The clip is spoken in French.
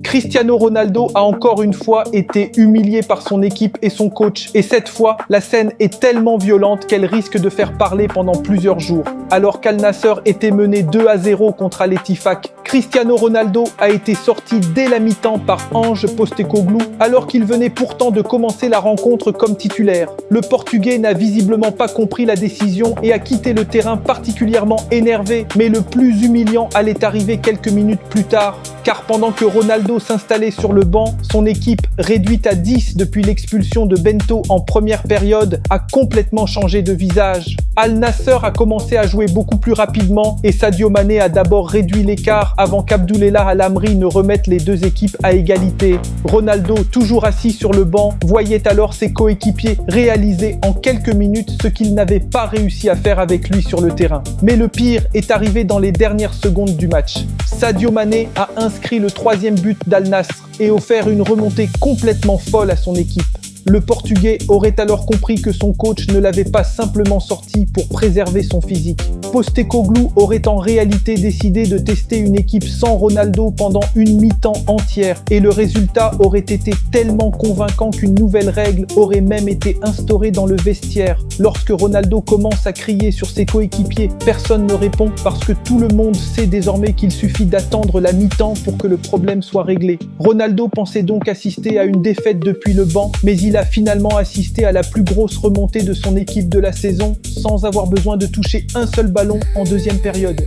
Cristiano Ronaldo a encore une fois été humilié par son équipe et son coach. Et cette fois, la scène est tellement violente qu'elle risque de faire parler pendant plusieurs jours. Alors qu'Al Nassr était mené 2-0 contre Al Ettifaq, Cristiano Ronaldo a été sorti dès la mi-temps par Ange Postecoglou, alors qu'il venait pourtant de commencer la rencontre comme titulaire. Le Portugais n'a visiblement pas compris la décision et a quitté le terrain particulièrement énervé, mais le plus humiliant allait arriver quelques minutes plus tard, car pendant que Ronaldo s'installait sur le banc, son équipe, réduite à 10 depuis l'expulsion de Bento en première période, a complètement changé de visage. Al Nassr a commencé à jouer beaucoup plus rapidement et Sadio Mané a d'abord réduit l'écart avant qu'Abdoulellah Al Amri ne remette les deux équipes à égalité. Ronaldo, toujours assis sur le banc, voyait alors ses coéquipiers réaliser en quelques minutes ce qu'ils n'avaient pas réussi à faire avec lui sur le terrain. Mais le pire est arrivé dans les dernières secondes du match. Sadio Mané a inscrit le 3e but d'Al Nassr et offert une remontée complètement folle à son équipe. Le Portugais aurait alors compris que son coach ne l'avait pas simplement sorti pour préserver son physique. Postecoglou aurait en réalité décidé de tester une équipe sans Ronaldo pendant une mi-temps entière et le résultat aurait été tellement convaincant qu'une nouvelle règle aurait même été instaurée dans le vestiaire. Lorsque Ronaldo commence à crier sur ses coéquipiers, personne ne répond parce que tout le monde sait désormais qu'il suffit d'attendre la mi-temps pour que le problème soit réglé. Ronaldo pensait donc assister à une défaite depuis le banc, mais il a finalement assisté à la plus grosse remontée de son équipe de la saison sans avoir besoin de toucher un seul ballon en deuxième période.